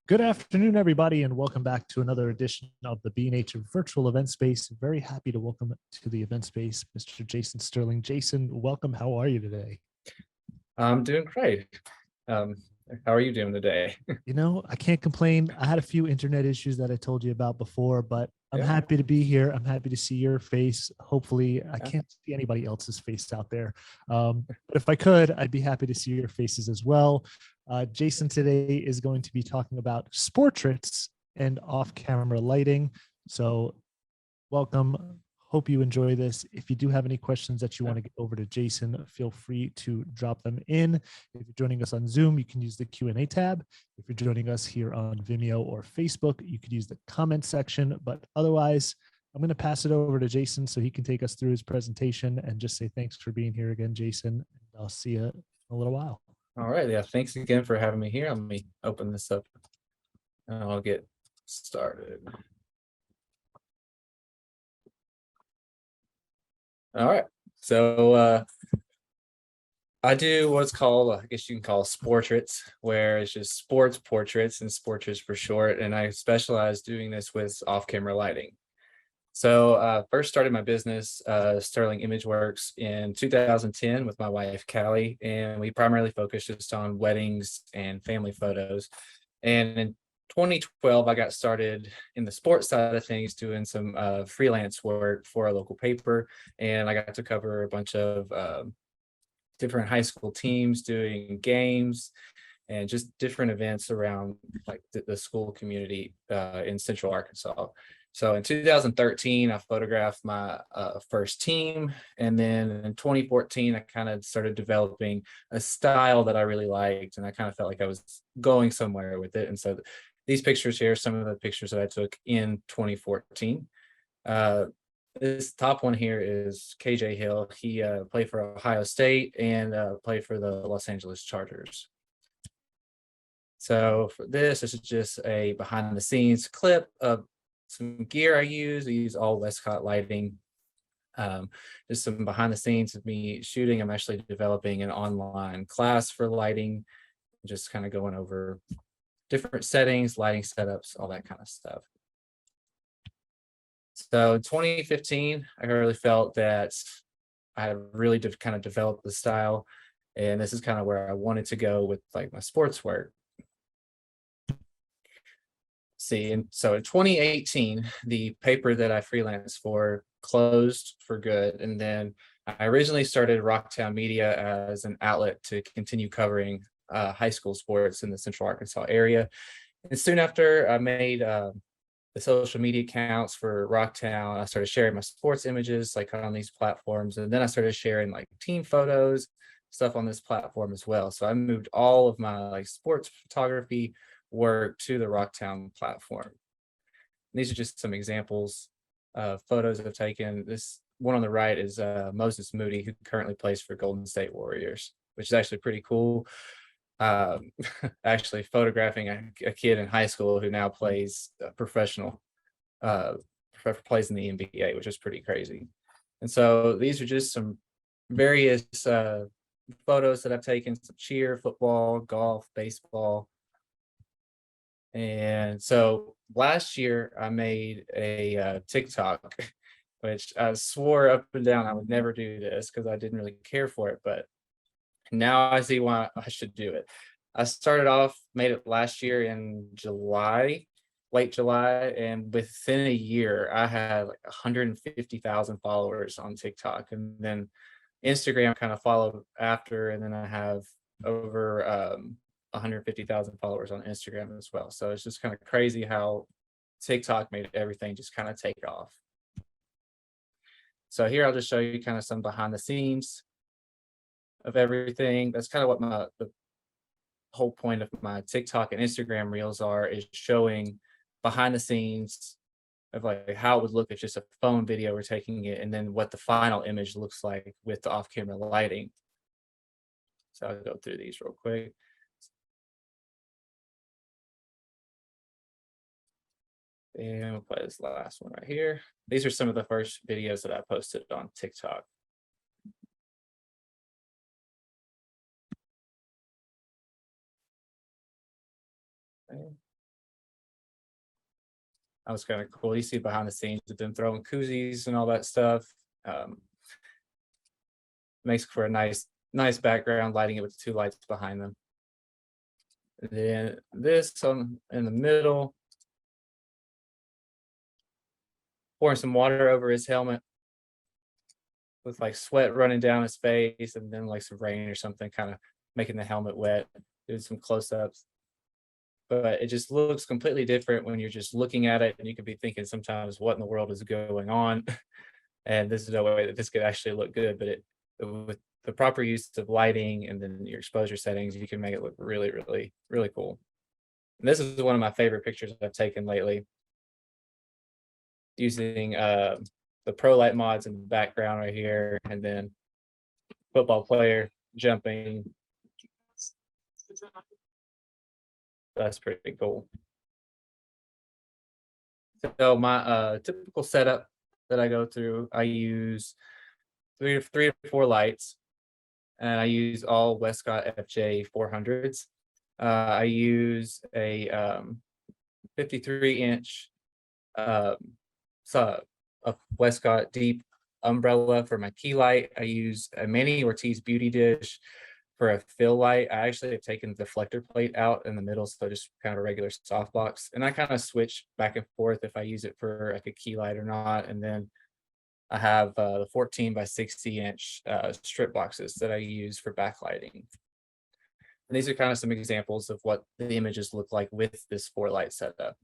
Good afternoon, everybody, and welcome back to another edition of the B&H Virtual Event Space. Very happy to welcome to the event space Mr. Jaison Sterling. Jaison, welcome. How are you today? I'm doing great. Um, how are you doing today? I can't complain. I had a few internet issues that I told you about before, but I'm Yeah, happy to be here. I'm happy to see your face. Hopefully, I yeah. can't see anybody else's face out there. But if I could, I'd be happy to see your faces as well. Jaison today is going to be talking about Sportraits and off-camera lighting. So welcome. Hope you enjoy this. If you do have any questions that you want to get over to Jaison, feel free to drop them in. If you're joining us on Zoom, you can use the Q&A tab. If you're joining us here on Vimeo or Facebook, you could use the comment section. But otherwise, I'm going to pass it over to Jaison so he can take us through his presentation and just say thanks for being here again, Jaison. I'll see you in a little while. All right. Yeah. Thanks again for having me here. Let me open this up and I'll get started. All right. So I do what's called, I guess you can call Sportraits, where it's just sports portraits and Sportraits for short. And I specialize doing this with off-camera lighting. So first started my business, Sterling Image Works, in 2010 with my wife, Callie, and we primarily focused just on weddings and family photos. And in 2012, I got started in the sports side of things, doing some freelance work for a local paper, and I got to cover a bunch of different high school teams doing games and just different events around like the school community in Central Arkansas. So in 2013, I photographed my first team. And then in 2014, I kind of started developing a style that I really liked. And I kind of felt like I was going somewhere with it. And so these pictures here, some of the pictures that I took in 2014. This top one here is KJ Hill. He played for Ohio State and played for the Los Angeles Chargers. So for this is just a behind the scenes clip of some gear I use all Westcott lighting. Just some behind the scenes of me shooting. I'm actually developing an online class for lighting, just kind of going over different settings, lighting setups, all that kind of stuff. So in 2015, I really felt that I had really kind of developed the style, and this is kind of where I wanted to go with like my sports work. See, and so in 2018, the paper that I freelanced for closed for good. And then I originally started Rocktown Media as an outlet to continue covering high school sports in the Central Arkansas area. And soon after, I made the social media accounts for Rocktown. I started sharing my sports images like on these platforms. And then I started sharing like team photos, stuff on this platform as well. So I moved all of my like sports photography work to the Rocktown platform. These are just some examples of photos I've taken. This one on the right is Moses Moody, who currently plays for Golden State Warriors, which is actually pretty cool. Actually photographing a kid in high school who now plays professional, plays in the NBA, which is pretty crazy. And so these are just some various photos that I've taken: some cheer, football, golf, baseball. And so last year I made a TikTok, which I swore up and down I would never do this because I didn't really care for it, but now I see why I should do it. I started off, made it last year in July, late July, and within a year I had like 150,000 followers on TikTok, and then Instagram kind of followed after, and then I have over 150,000 followers on Instagram as well. So it's just kind of crazy how TikTok made everything just kind of take off. So here I'll just show you kind of some behind the scenes of everything. That's kind of what the whole point of my TikTok and Instagram reels are, is showing behind the scenes of like how it would look if just a phone video were taking it, and then what the final image looks like with the off-camera lighting. So I'll go through these real quick. And we'll play this last one right here. These are some of the first videos that I posted on TikTok. Okay. That was kind of cool. You see behind the scenes of them throwing koozies and all that stuff. Makes for a nice background, lighting it with the two lights behind them. And then this in the middle, pouring some water over his helmet with like sweat running down his face, and then like some rain or something, kind of making the helmet wet. Doing some close-ups. But it just looks completely different when you're just looking at it, and you could be thinking sometimes, what in the world is going on? And this is no way that this could actually look good, but with the proper use of lighting and then your exposure settings, you can make it look really, really, really cool. And this is one of my favorite pictures I've taken lately, using the Pro Light mods in the background right here, and then football player jumping. That's pretty cool. So my typical setup that I go through, I use three to four lights, and I use all Westcott FJ 400s. I use a 53-inch a Westcott deep umbrella for my key light. I use a Manny Ortiz beauty dish for a fill light. I actually have taken the deflector plate out in the middle, so just kind of a regular softbox. And I kind of switch back and forth if I use it for like a key light or not. And then I have the 14 by 60-inch strip boxes that I use for backlighting. And these are kind of some examples of what the images look like with this 4-light setup.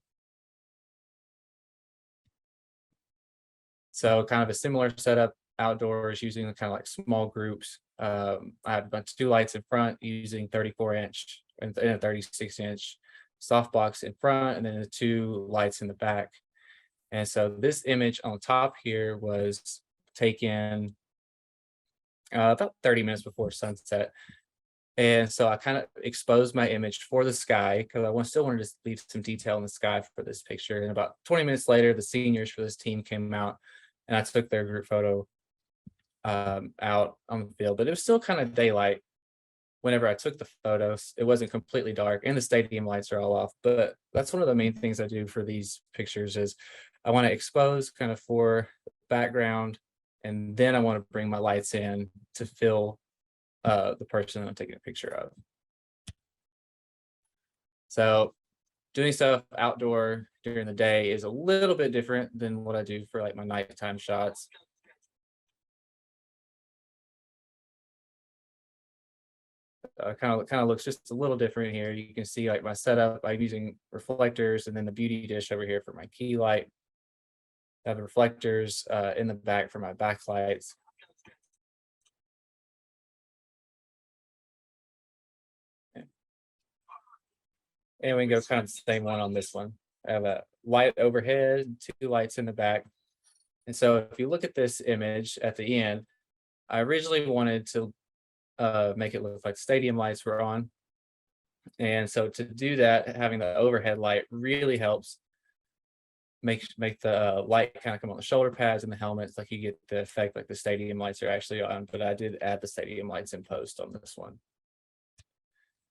So kind of a similar setup outdoors, using kind of like small groups. I have a bunch of 2 lights in front using 34-inch and a 36-inch softbox in front, and then the 2 lights in the back. And so this image on top here was taken about 30 minutes before sunset. And so I kind of exposed my image for the sky because I still wanted to leave some detail in the sky for this picture. And about 20 minutes later, the seniors for this team came out, and I took their group photo out on the field. But it was still kind of daylight whenever I took the photos. It wasn't completely dark, and the stadium lights are all off. But that's one of the main things I do for these pictures is I want to expose kind of for the background, and then I want to bring my lights in to fill the person I'm taking a picture of. So doing stuff outdoor during the day is a little bit different than what I do for like my nighttime shots. Kind of looks just a little different here. You can see like my setup. I'm using reflectors, and then the beauty dish over here for my key light. I have the reflectors in the back for my backlights. And we can go kind of the same one on this one. I have a light overhead, 2 lights in the back. And so if you look at this image at the end, I originally wanted to make it look like stadium lights were on. And so to do that, having the overhead light really helps make the light kind of come on the shoulder pads and the helmets, like you get the effect like the stadium lights are actually on. But I did add the stadium lights in post on this one.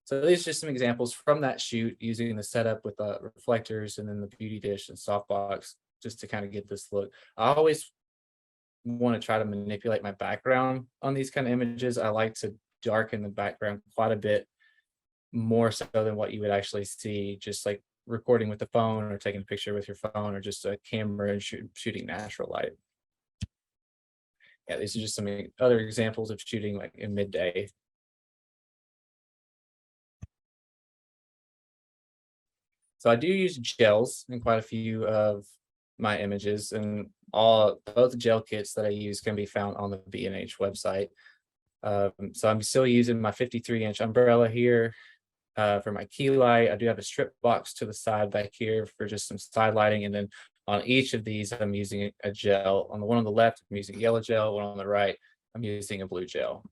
So these are just some examples from that shoot using the setup with the reflectors and then the beauty dish and softbox, just to kind of get this look. I always want to try to manipulate my background on these kind of images. I like to darken the background quite a bit more so than what you would actually see just like recording with the phone or taking a picture with your phone or just a camera and shooting natural light. Yeah, these are just some other examples of shooting like in midday. So I do use gels in quite a few of my images, and both gel kits that I use can be found on the B&H website. So I'm still using my 53-inch umbrella here for my key light. I do have a strip box to the side back here for just some side lighting, and then on each of these I'm using a gel. On the one on the left, I'm using yellow gel. One on the right, I'm using a blue gel.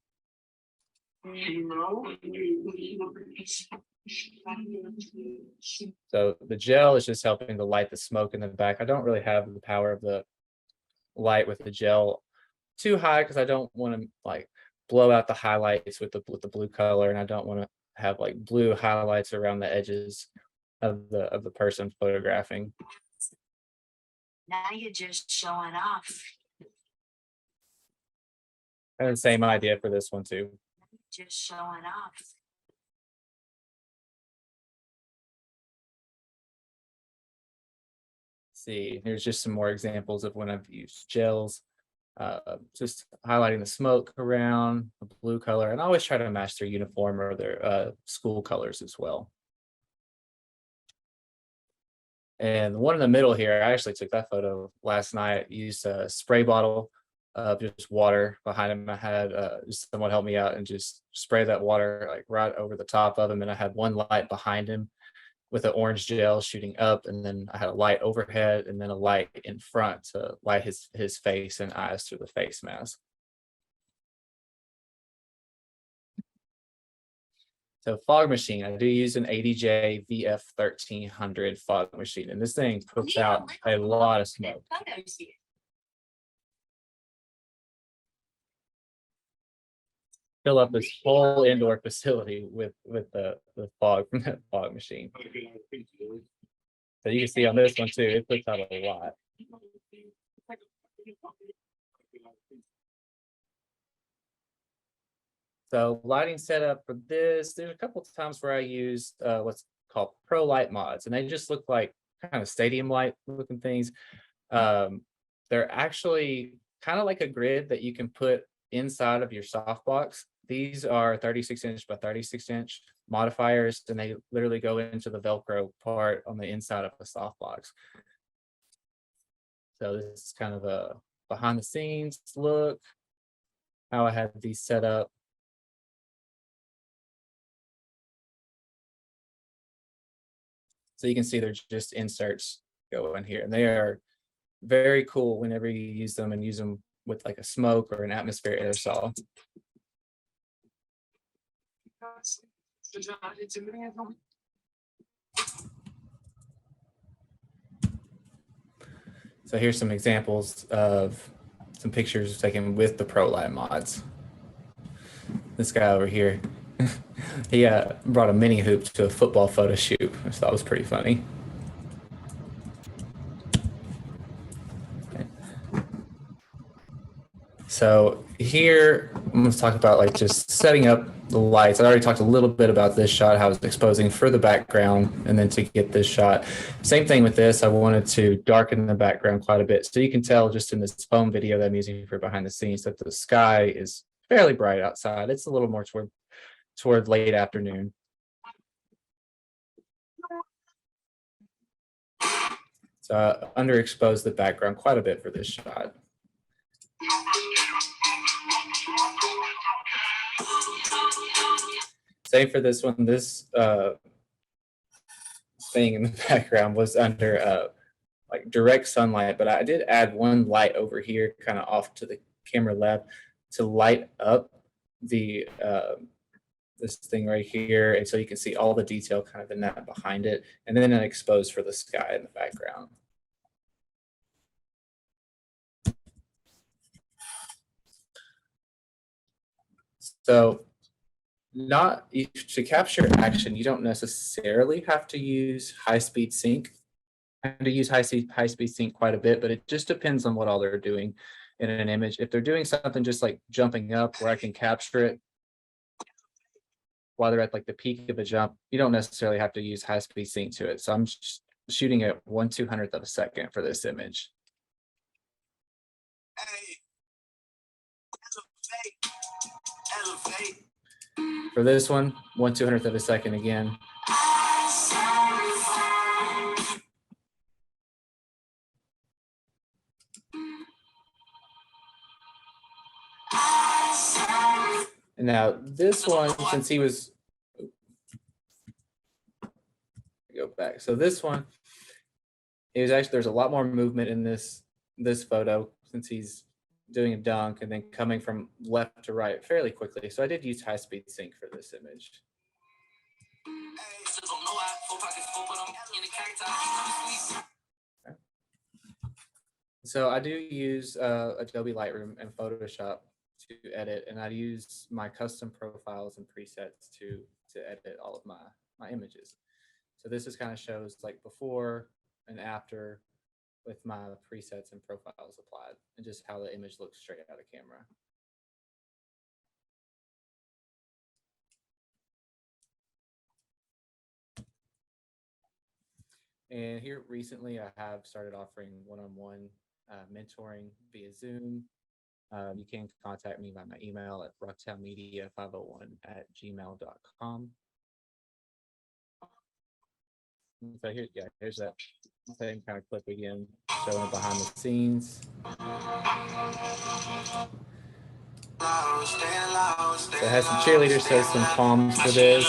So the gel is just helping to light the smoke in the back. I don't really have the power of the light with the gel too high because I don't want to like blow out the highlights with the blue color, and I don't want to have like blue highlights around the edges of the person photographing. Now you're just showing off. And the same idea for this one too. Just showing off. See, here's just some more examples of when I've used gels. Just highlighting the smoke around the blue color, and I always try to match their uniform or their school colors as well. And the one in the middle here, I actually took that photo last night. Used a spray bottle of just water behind him. I had just someone help me out and just spray that water like right over the top of him. And I had one light behind him with an orange gel shooting up, and then I had a light overhead and then a light in front to light his face and eyes through the face mask. So fog machine, I do use an ADJ VF1300 fog machine, and this thing puts out a lot of smoke. Fill up this whole indoor facility with the fog from that fog machine. So you can see on this one too, it puts out a lot. So lighting setup for this, there's a couple of times where I use what's called pro light mods, and they just look like kind of stadium light looking things. They're actually kind of like a grid that you can put inside of your softbox. These are 36-inch by 36-inch modifiers, and they literally go into the Velcro part on the inside of a softbox. So this is kind of a behind the scenes look, how I have these set up. So you can see they're just inserts go in here, and they are very cool whenever you use them and use them with like a smoke or an atmosphere aerosol. So here's some examples of some pictures taken with the Pro Light mods. This guy over here, he brought a mini hoop to a football photo shoot, which I thought was pretty funny. So here, I'm going to talk about like just setting up the lights. I already talked a little bit about this shot, how I was exposing for the background, and then to get this shot. Same thing with this, I wanted to darken the background quite a bit. So you can tell just in this phone video that I'm using for behind the scenes that the sky is fairly bright outside. It's a little more toward late afternoon. So I underexposed the background quite a bit for this shot. Same for this one. This thing in the background was under like direct sunlight, but I did add one light over here kind of off to the camera left to light up the this thing right here, and so you can see all the detail kind of in that behind it, and then an exposed for the sky in the background. So to capture action, you don't necessarily have to use high-speed sync. I have to use high-speed sync quite a bit, but it just depends on what all they're doing in an image. If they're doing something just like jumping up where I can capture it while they're at like the peak of a jump, you don't necessarily have to use high-speed sync to it. So I'm just shooting at 1/200th of a second for this image. For this one, 1/200th of a second again. And now this one, since he was, go back. So this one, it was actually, there's a lot more movement in this photo since he's doing a dunk and then coming from left to right fairly quickly. So I did use high-speed sync for this image. So I do use Adobe Lightroom and Photoshop to edit, and I use my custom profiles and presets to edit all of my images. So this just kind of shows like before and after with my presets and profiles applied, and just how the image looks straight out of camera. And here recently, I have started offering one-on-one mentoring via Zoom. You can contact me by my email at rocktownmedia501@gmail.com. So here's that same kind of clip again, showing behind the scenes. So it has some cheerleaders, so some palms for this.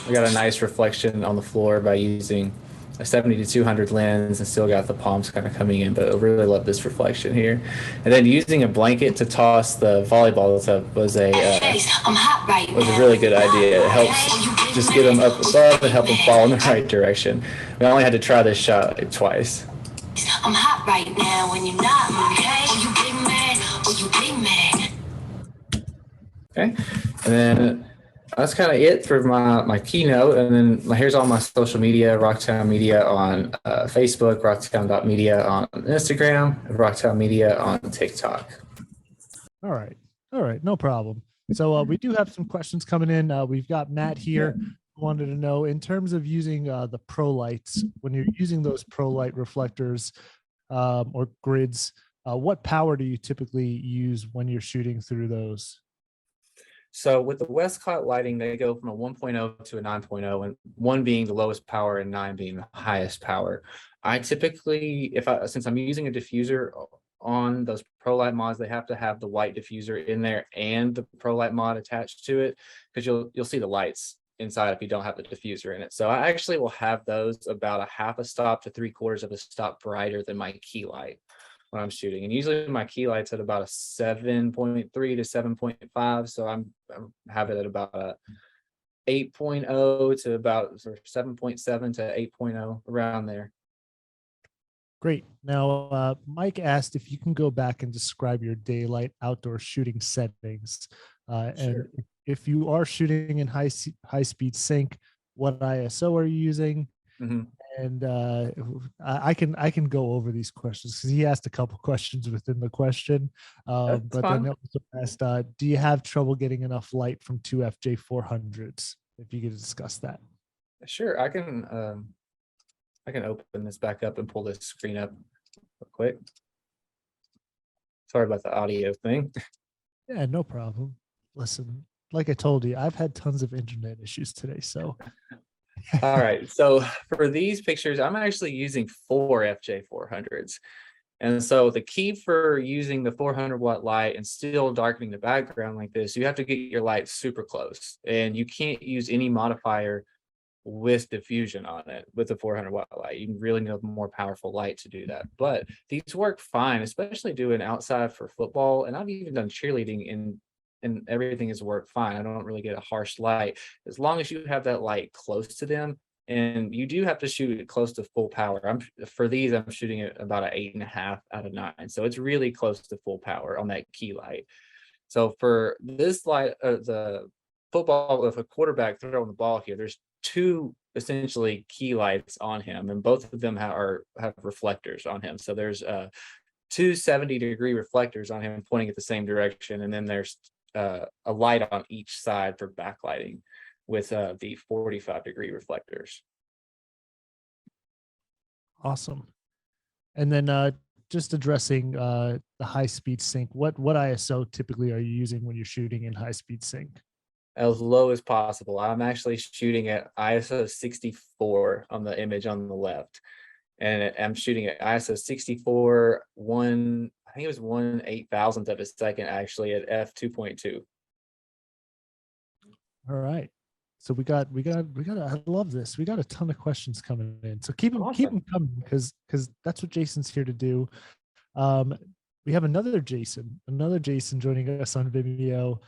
We got a nice reflection on the floor by using a 70-200 lens, and still got the palms kind of coming in, but I really love this reflection here. And then using a blanket to toss the volleyballs up was a really good idea. It helps just get them up above and help them fall in the right direction. We only had to try this shot like twice. I'm hot right now when you're not, okay? You big man. Okay, and then that's kind of it for my keynote. And then here's all my social media: Rocktown Media on Facebook, rocktown.media on Instagram, Rocktown Media on TikTok. All right, no problem. So we do have some questions coming in. We've got Matt here who wanted to know, in terms of using the pro lights, when you're using those pro light reflectors or grids, what power do you typically use when you're shooting through those? So with the Westcott lighting, they go from a 1.0 to a 9.0, and 1 being the lowest power and 9 being the highest power. I typically, since I'm using a diffuser on those pro light mods, they have to have the white diffuser in there and the pro light mod attached to it, because you'll see the lights inside if you don't have the diffuser in it. So I actually will have those about a half a stop to 3/4 of a stop brighter than my key light when I'm shooting. And usually my key light's at about a 7.3 to 7.5. So I have it at about a 8.0 to about 7.7 to 8.0, around there. Great. Now, Mike asked if you can go back and describe your daylight outdoor shooting settings. And if you are shooting in high speed sync, what ISO are you using? Mm-hmm. And I can go over these questions because he asked a couple questions within the question. But then he also asked, do you have trouble getting enough light from 2 FJ400s? If you could discuss that. Sure, I can open this back up and pull this screen up real quick. Sorry about the audio thing. Yeah, no problem. Listen, like I told you, I've had tons of internet issues today, so. All right, so for these pictures, I'm actually using 4 FJ400s. And so the key for using the 400-watt light and still darkening the background like this, you have to get your light super close, and you can't use any modifier with diffusion on it with the 400-watt light. You really need a more powerful light to do that. But these work fine, especially doing outside for football. And I've even done cheerleading, and everything has worked fine. I don't really get a harsh light as long as you have that light close to them. And you do have to shoot it close to full power. For these, I'm shooting it about an 8.5 out of 9. So it's really close to full power on that key light. So for this light, the football, if a quarterback throwing the ball here, there's 2 essentially key lights on him, and both of them have reflectors on him. So there's 2 70-degree reflectors on him pointing at the same direction, and then there's a light on each side for backlighting with the 45-degree reflectors. Awesome. And then just addressing the high speed sync, what ISO typically are you using when you're shooting in high speed sync? As low as possible. I'm actually shooting at ISO 64 on the image on the left, and I'm shooting at ISO 64, I think it was 1/8000th of a second actually at f2.2. All right. So we got. I love this. We got a ton of questions coming in. So keep them coming, because that's what Jason's here to do. We have another Jason joining us on Vimeo,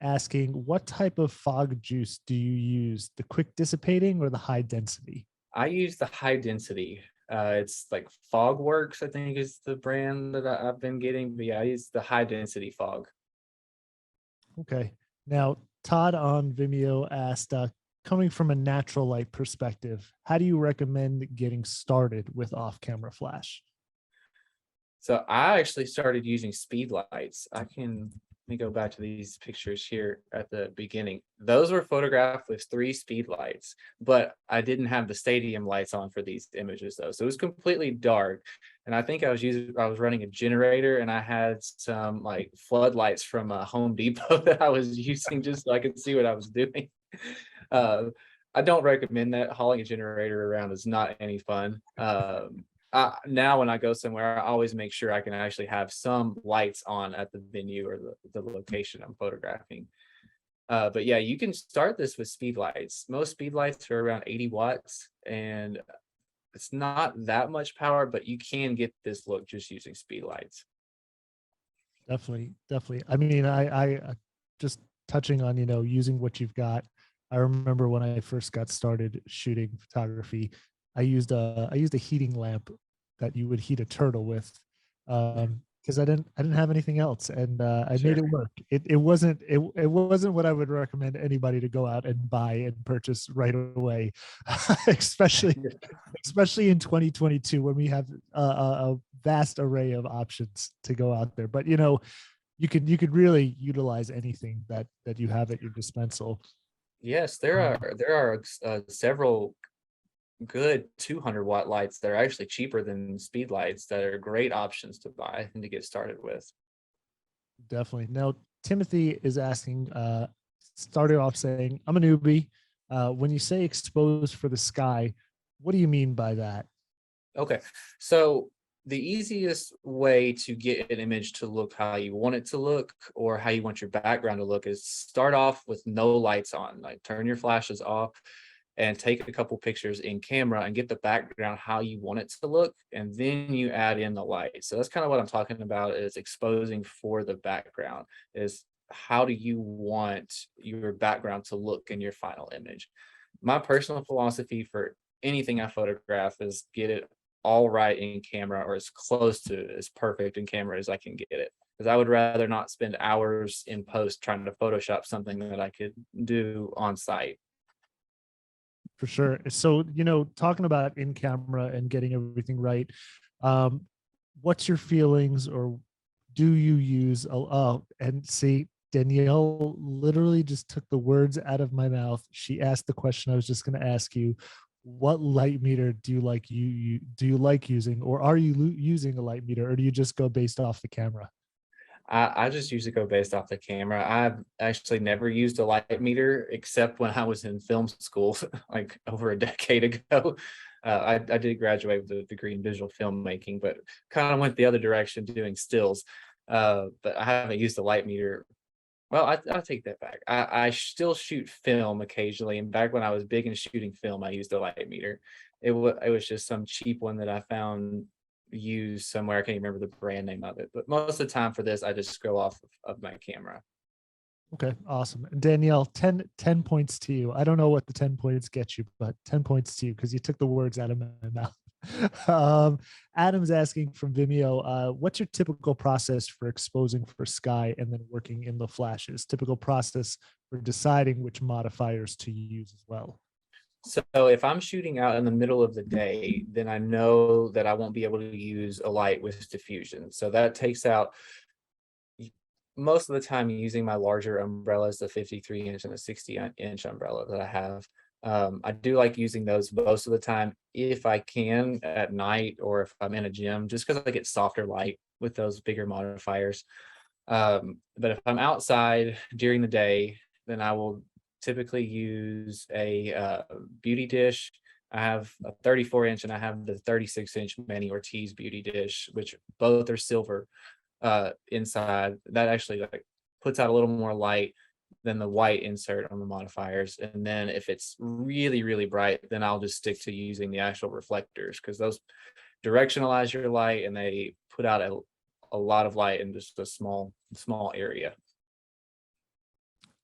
asking, what type of fog juice do you use? The quick dissipating or the high density? I use the high density. It's like Fogworks, I think is the brand that I've been getting. But yeah, I use the high density fog. Okay. Now, Todd on Vimeo asked, coming from a natural light perspective, how do you recommend getting started with off-camera flash? So I actually started using speed lights. Let me go back to these pictures here at the beginning. Those were photographed with 3 speed lights, but I didn't have the stadium lights on for these images though. So it was completely dark. And I think I was running a generator, and I had some like floodlights from Home Depot that I was using just so I could see what I was doing. Uh, I don't recommend that. Hauling a generator around is not any fun. Now when I go somewhere, I always make sure I can actually have some lights on at the venue or the location I'm photographing. But yeah, you can start this with speed lights. Most speed lights are around 80 watts, and it's not that much power, but you can get this look just using speed lights. Definitely, definitely. I mean, I just touching on, using what you've got. I remember when I first got started shooting photography, I used a heating lamp that you would heat a turtle with, because I didn't have anything else, and I made it Sure. work. It wasn't what I would recommend anybody to go out and buy and purchase right away, especially especially in 2022 when we have a vast array of options to go out there. But you could really utilize anything that you have at your dispensal. Yes, Um, there are several good 200-watt lights that are actually cheaper than speed lights that are great options to buy and to get started with. Definitely. Now, Timothy is asking, started off saying, I'm a newbie. When you say exposed for the sky, what do you mean by that? Okay, so the easiest way to get an image to look how you want it to look or how you want your background to look is start off with no lights on, like turn your flashes off and take a couple pictures in camera and get the background how you want it to look, and then you add in the light. So that's kind of what I'm talking about, is exposing for the background, is how do you want your background to look in your final image. My personal philosophy for anything I photograph is get it all right in camera, or as close to as perfect in camera as I can get it, because I would rather not spend hours in post trying to Photoshop something that I could do on site. For sure. So, talking about in camera and getting everything right, um, what's your feelings, or do you use, and see, Danielle literally just took the words out of my mouth. She asked the question I was just going to ask you. What light meter do you like using, or are you using a light meter, or do you just go based off the camera? I just usually go based off the camera. I've actually never used a light meter except when I was in film school, like over a decade ago. I did graduate with a degree in visual filmmaking, but kind of went the other direction doing stills. But I haven't used a light meter. Well, I take that back. I still shoot film occasionally, and back when I was big in shooting film, I used a light meter. It was just some cheap one that I found used somewhere. I can't even remember the brand name of it, but most of the time for this, I just go off of my camera. Okay, awesome. Danielle, 10 points to you. I don't know what the 10 points get you, but 10 points to you because you took the words out of my mouth. Adam's asking from Vimeo, what's your typical process for exposing for sky and then working in the flashes? Typical process for deciding which modifiers to use as well. So if I'm shooting out in the middle of the day, then I know that I won't be able to use a light with diffusion. So that takes out most of the time using my larger umbrellas, the 53-inch and the 60-inch umbrella that I have. I do like using those most of the time if I can at night, or if I'm in a gym, just because I get softer light with those bigger modifiers. But if I'm outside during the day, then I will typically use a beauty dish. I have a 34-inch and I have the 36-inch Manny Ortiz beauty dish, which both are silver inside. That actually like puts out a little more light than the white insert on the modifiers. And then if it's really, really bright, then I'll just stick to using the actual reflectors, because those directionalize your light and they put out a lot of light in just a small area.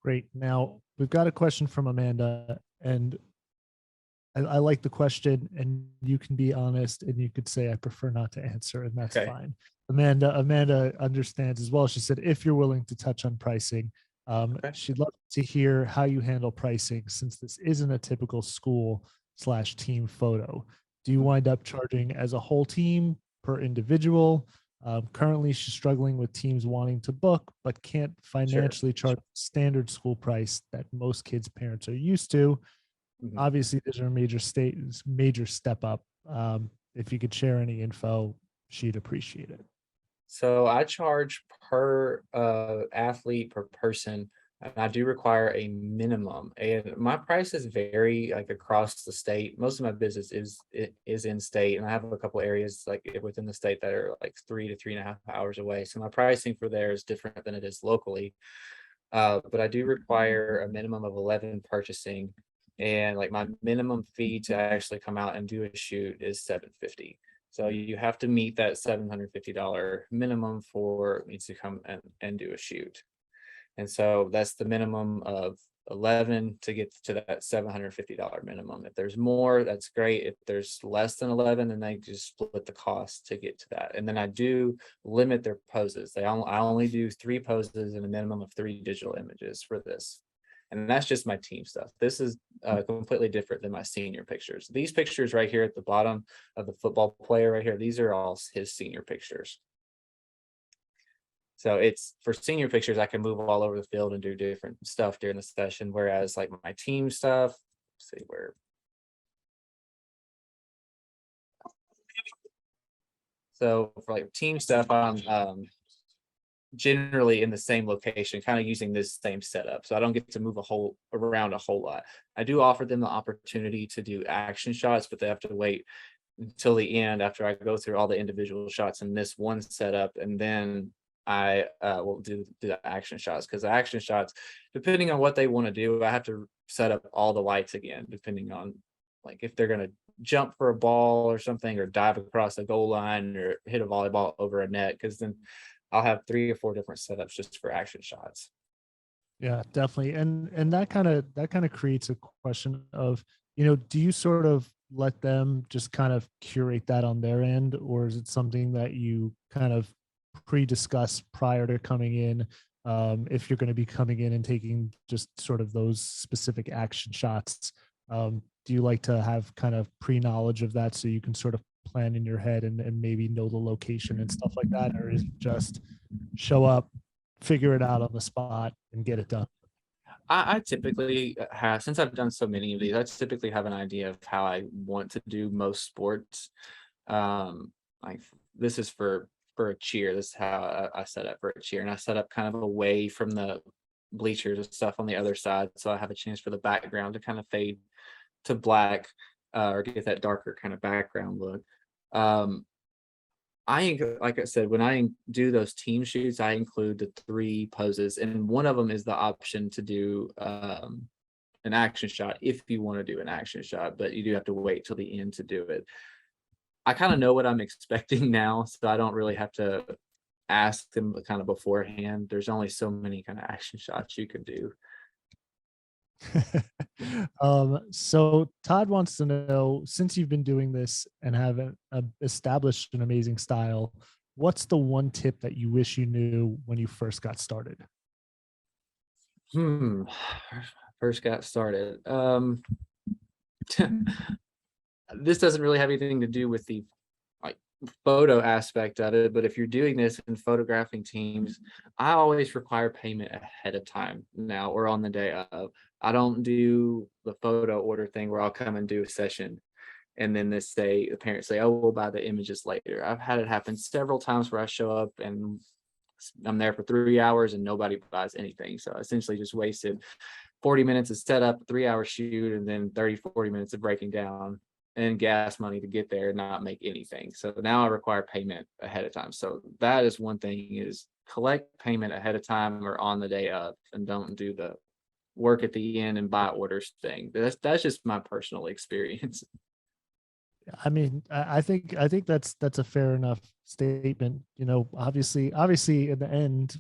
Great. Now we've got a question from Amanda, and I like the question, and you can be honest and you could say, I prefer not to answer, and that's Okay. fine. Amanda understands as well. She said, if you're willing to touch on pricing, Okay. She'd love to hear how you handle pricing since this isn't a typical school/team photo. Do you wind up charging as a whole team per individual? Currently, she's struggling with teams wanting to book, but can't Sure. financially charge standard school price that most kids' parents are used to. Mhm. Obviously, these are major step up. If you could share any info, she'd appreciate it. So I charge per athlete per person, and I do require a minimum. And my prices vary like across the state. Most of my business is in state, and I have a couple areas like within the state that are like 3 to 3.5 hours away. So my pricing for there is different than it is locally. But I do require a minimum of 11 purchasing, and like my minimum fee to actually come out and do a shoot is 750. So you have to meet that $750 minimum for me to come and do a shoot. And so that's the minimum of 11 to get to that $750 minimum. If there's more, that's great. If there's less than 11, then they just split the cost to get to that. And then I do limit their poses. I only do 3 poses and a minimum of 3 digital images for this. And that's just my team stuff. This is completely different than my senior pictures. These pictures right here at the bottom of the football player right here, these are all his senior pictures. So it's for senior pictures, I can move all over the field and do different stuff during the session. Whereas like my team stuff, let's see where. So for like team stuff, I'm generally in the same location, kind of using this same setup. So I don't get to move around a whole lot. I do offer them the opportunity to do action shots, but they have to wait until the end after I go through all the individual shots in this one setup, and then I will do the action shots, because the action shots, depending on what they want to do, I have to set up all the lights again, depending on like if they're going to jump for a ball or something, or dive across the goal line, or hit a volleyball over a net, because then I'll have 3 or 4 different setups just for action shots. Yeah, definitely. And that kind of creates a question of, do you sort of let them just kind of curate that on their end, or is it something that you kind of pre-discuss prior to coming in? If you're going to be coming in and taking just sort of those specific action shots, do you like to have kind of pre-knowledge of that so you can sort of plan in your head and maybe know the location and stuff like that? Or is it just show up, figure it out on the spot and get it done? I typically have, since I've done so many of these, I typically have an idea of how I want to do most sports. Like this is for a cheer. This is how I set up for a cheer, and I set up kind of away from the bleachers and stuff on the other side, so I have a chance for the background to kind of fade to black, or get that darker kind of background look. Um, like I said, when I do those team shoots, I include the 3 poses, and one of them is the option to do an action shot if you want to do an action shot, but you do have to wait till the end to do it. I kind of know what I'm expecting now, so I don't really have to ask them kind of beforehand. There's only so many kind of action shots you can do. So Todd wants to know, since you've been doing this and have established an amazing style, what's the one tip that you wish you knew when you first got started? First got started. This doesn't really have anything to do with the like photo aspect of it, but if you're doing this in photographing teams, I always require payment ahead of time now or on the day of. I don't do the photo order thing where I'll come and do a session and then the parents say, oh, we'll buy the images later. I've had it happen several times where I show up and I'm there for 3 hours and nobody buys anything. So I essentially just wasted 40 minutes of setup, 3 hour shoot, and then 30-40 minutes of breaking down and gas money to get there and not make anything. So now I require payment ahead of time. So that is one thing, is collect payment ahead of time or on the day of, and don't do the work at the end and buy orders thing. That's just my personal experience. I mean, I think that's a fair enough statement. Obviously in the end,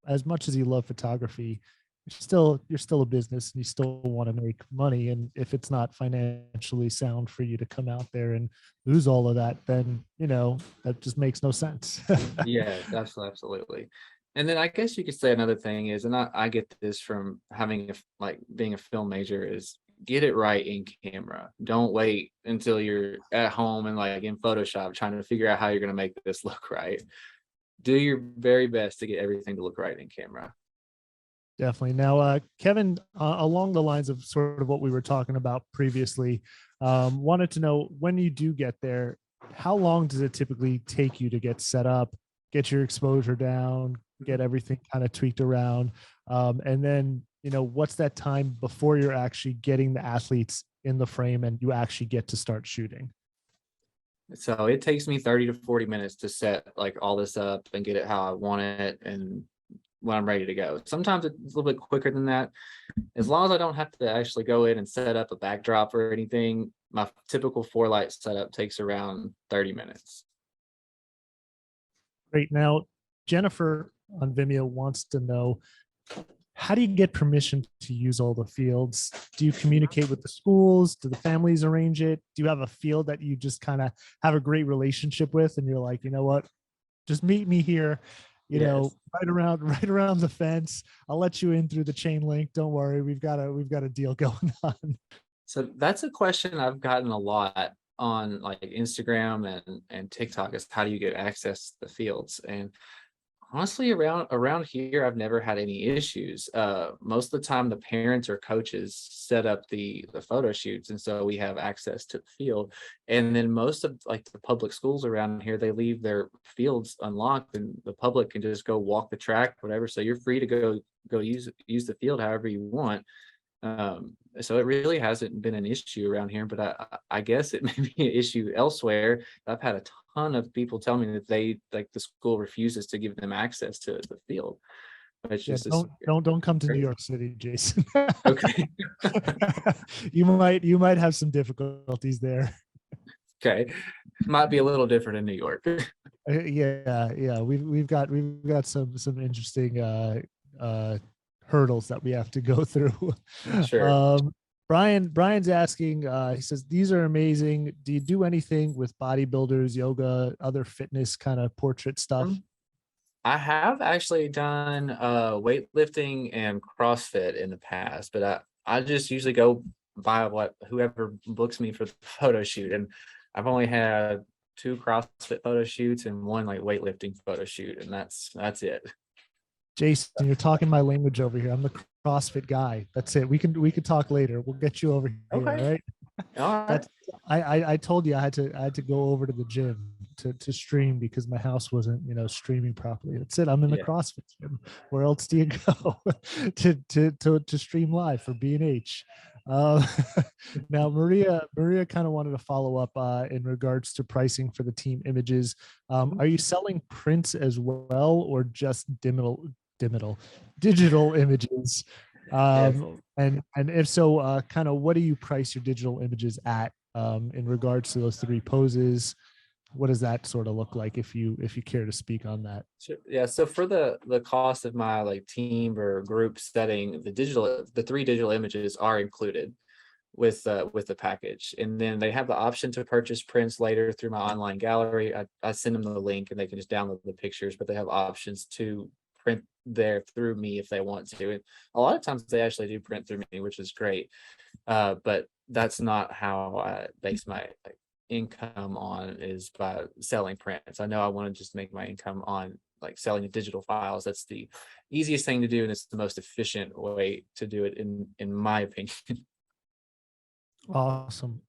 as much as you love photography, you're still a business and you still want to make money. And if it's not financially sound for you to come out there and lose all of that, then that just makes no sense. Yeah, absolutely. And then I guess you could say another thing is, and I get this from having like being a film major, is get it right in camera. Don't wait until you're at home and like in Photoshop trying to figure out how you're going to make this look right. Do your very best to get everything to look right in camera. Definitely. Now, Kevin, along the lines of sort of what we were talking about previously, wanted to know when you do get there, how long does it typically take you to get set up, get your exposure down, get everything kind of tweaked around? And then, what's that time before you're actually getting the athletes in the frame and you actually get to start shooting? So it takes me 30 to 40 minutes to set like all this up and get it how I want it and when I'm ready to go. Sometimes it's a little bit quicker than that. As long as I don't have to actually go in and set up a backdrop or anything, my typical 4-light setup takes around 30 minutes. Great. Now, Jennifer on Vimeo wants to know, how do you get permission to use all the fields? Do you communicate with the schools? Do the families arrange it? Do you have a field that you just kind of have a great relationship with and you're like, you know what, just meet me here, Yes. right around the fence. I'll let you in through the chain link. Don't worry, we've got a deal going on. So that's a question I've gotten a lot on like Instagram and TikTok, is how do you get access to the fields? And honestly, around here, I've never had any issues. Most of the time, the parents or coaches set up the photo shoots, and so we have access to the field. And then most of like the public schools around here, they leave their fields unlocked, and the public can just go walk the track, whatever. So you're free to go use the field however you want. So it really hasn't been an issue around here, but I guess it may be an issue elsewhere. I've had a ton of people tell me that they like the school refuses to give them access to the field. It's Yeah, just don't come to New York City, Jason. okay. You might have some difficulties there. Okay. Might be a little different in New York. Yeah. We've got some interesting hurdles that we have to go through. Sure. Brian's asking, he says, these are amazing. Do you do anything with bodybuilders, yoga, other fitness kind of portrait stuff? I have actually done weightlifting and CrossFit in the past, but I just usually go by whoever books me for the photo shoot. And I've only had 2 CrossFit photo shoots and 1 like weightlifting photo shoot, and that's it. Jason, you're talking my language over here. I'm the CrossFit guy. That's it. We can talk later. We'll get you over here. Okay. All right. All right. That's I told you I had to go over to the gym to stream because my house wasn't streaming properly. That's it. I'm in the Yeah. CrossFit gym. Where else do you go to stream live for B&H? Now Maria kind of wanted to follow up in regards to pricing for the team images. Are you selling prints as well or just digital images? Yes. And if so, kind of what do you price your digital images at in regards to those 3 poses? What does that sort of look like if you care to speak on that? Sure. Yeah. So for the cost of my like team or group setting, the 3 digital images are included with the package, and then they have the option to purchase prints later through my online gallery. I send them the link and they can just download the pictures, but they have options to print there through me if they want to. And a lot of times they actually do print through me, which is great. But that's not how I base my like income on, is by selling prints. I know I want to just make my income on like selling the digital files. That's the easiest thing to do, and it's the most efficient way to do it in my opinion. Awesome.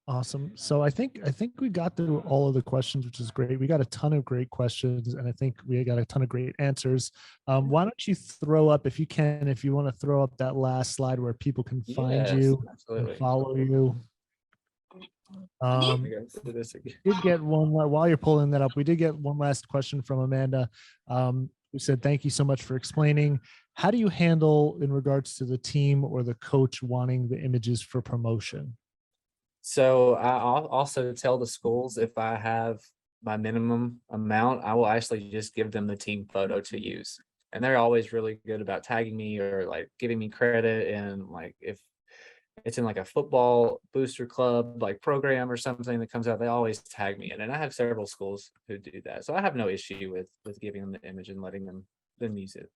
So I think we got through all of the questions, which is great. We got a ton of great questions, and I think we got a ton of great answers. Why don't you throw up, if you can, if you want to throw up that last slide where people can find Yes, you absolutely. and follow you. Okay, let's do this again. Did get one while you're pulling that up. We did get one last question from Amanda, who said, "Thank you so much for explaining. How do you handle in regards to the team or the coach wanting the images for promotion?" So I'll also tell the schools if I have my minimum amount, I will actually just give them the team photo to use. And they're always really good about tagging me or like giving me credit. And like if it's in like a football booster club like program or something that comes out, they always tag me in. And I have several schools who do that. So I have no issue with giving them the image and letting them then use it.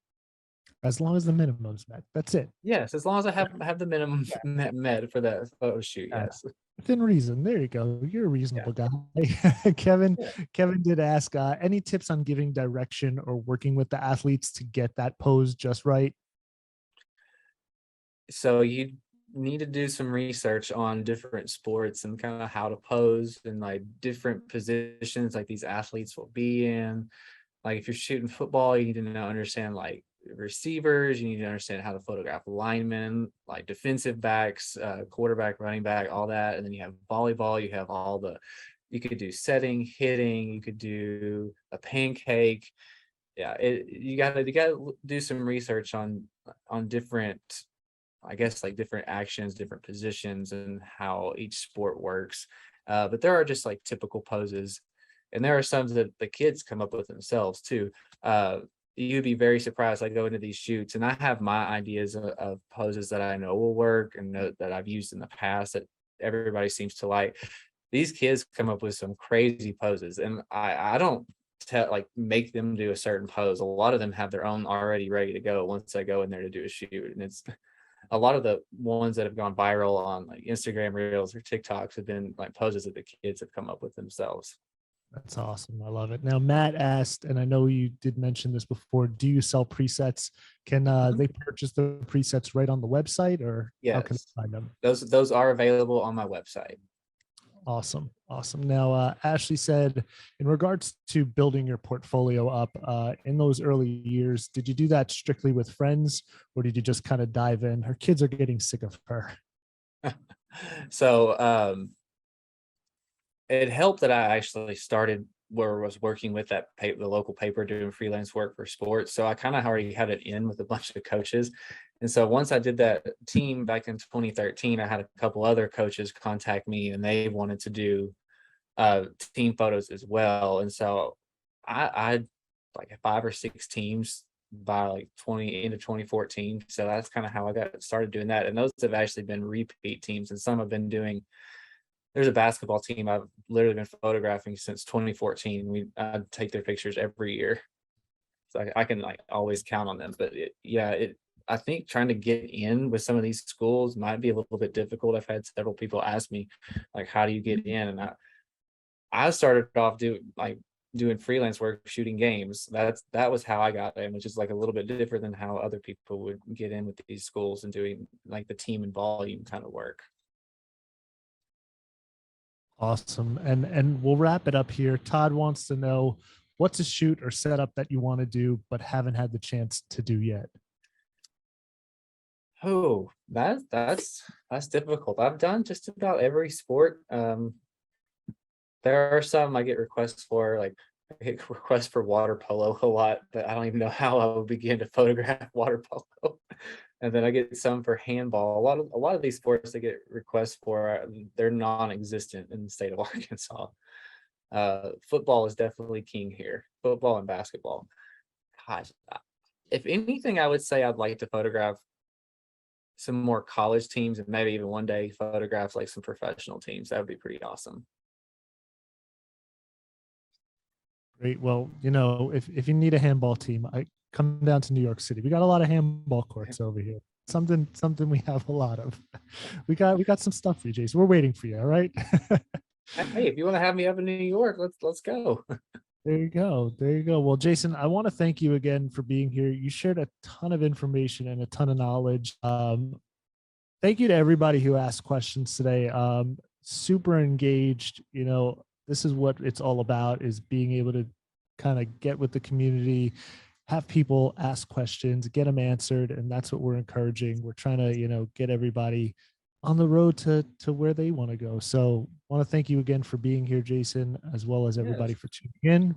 As long as the minimum's met. That's it. Yes, as long as I have the minimum met for that photo shoot. Yes. Within reason. There you go. You're a reasonable guy. Kevin did ask, any tips on giving direction or working with the athletes to get that pose just right? So you need to do some research on different sports and kind of how to pose and like different positions like these athletes will be in. Like if you're shooting football, you need to understand like receivers, you need to understand how to photograph linemen, like defensive backs, quarterback, running back, all that. And then you have volleyball, you have you could do setting, hitting, you could do a pancake. Yeah, you gotta do some research on different, I guess, like different actions, different positions, and how each sport works. But there are just like typical poses, and there are some that the kids come up with themselves too. You'd be very surprised. I go into these shoots, and I have my ideas of poses that I know will work and know that I've used in the past that everybody seems to like. These kids come up with some crazy poses, and I don't make them do a certain pose. A lot of them have their own already ready to go once I go in there to do a shoot, and it's a lot of the ones that have gone viral on like Instagram Reels or TikToks have been like poses that the kids have come up with themselves. That's awesome. I love it. Now, Matt asked, and I know you did mention this before, do you sell presets? Can they purchase the presets right on the website, or how can they find them? Those are available on my website. Awesome. Awesome. Now, Ashley said, in regards to building your portfolio up in those early years, did you do that strictly with friends, or did you just kind of dive in? Her kids are getting sick of her. So it helped that I actually started where I was working with the local paper doing freelance work for sports. So I kind of already had it in with a bunch of coaches. And so once I did that team back in 2013, I had a couple other coaches contact me, and they wanted to do team photos as well. And so I like 5 or 6 teams by like into 2014. So that's kind of how I got started doing that. And those have actually been repeat teams, and some have been doing. There's a basketball team I've literally been photographing since 2014. I take their pictures every year, so I can like always count on them. But I think trying to get in with some of these schools might be a little bit difficult. I've had several people ask me like, how do you get in? And I started off doing freelance work, shooting games. That was how I got in, which is like a little bit different than how other people would get in with these schools and doing like the team and volume kind of work. Awesome. And we'll wrap it up here. Todd wants to know, what's a shoot or setup that you want to do but haven't had the chance to do yet? Oh, that's difficult. I've done just about every sport. There are some I get requests for, like I get requests for water polo a lot, but I don't even know how I would begin to photograph water polo. And then I get some for handball. A lot of these sports they get requests for, they're non-existent in the state of Arkansas. Football is definitely king here. Football and basketball. Gosh, if anything, I would say I'd like to photograph some more college teams, and maybe even one day photograph like some professional teams. That would be pretty awesome. Great. Well, if you need a handball team, I come down to New York City. We got a lot of handball courts over here. Something we have a lot of. We got some stuff for you, Jason. We're waiting for you. All right. Hey, if you want to have me up in New York, let's go. There you go. There you go. Well, Jaison, I want to thank you again for being here. You shared a ton of information and a ton of knowledge. Thank you to everybody who asked questions today. Super engaged. This is what it's all about, is being able to kind of get with the community, have people ask questions, get them answered. And that's what we're encouraging. We're trying to, get everybody on the road to where they want to go. So I want to thank you again for being here, Jaison, as well as everybody for tuning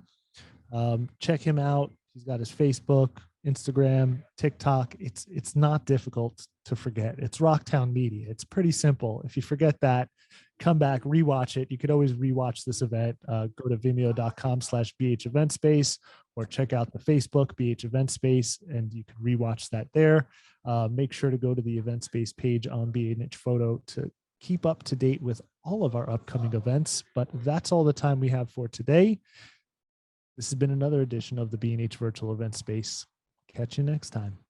in. Check him out. He's got his Facebook, Instagram, TikTok. It's not difficult to forget. It's Rocktown Media. It's pretty simple. If you forget that, come back, rewatch it. You could always rewatch this event. Go to vimeo.com/BH Event Space, or check out the Facebook BH Event Space, and you can rewatch that there. Make sure to go to the Event Space page on B&H Photo to keep up to date with all of our upcoming events. But that's all the time we have for today. This has been another edition of the B&H Virtual Event Space. Catch you next time.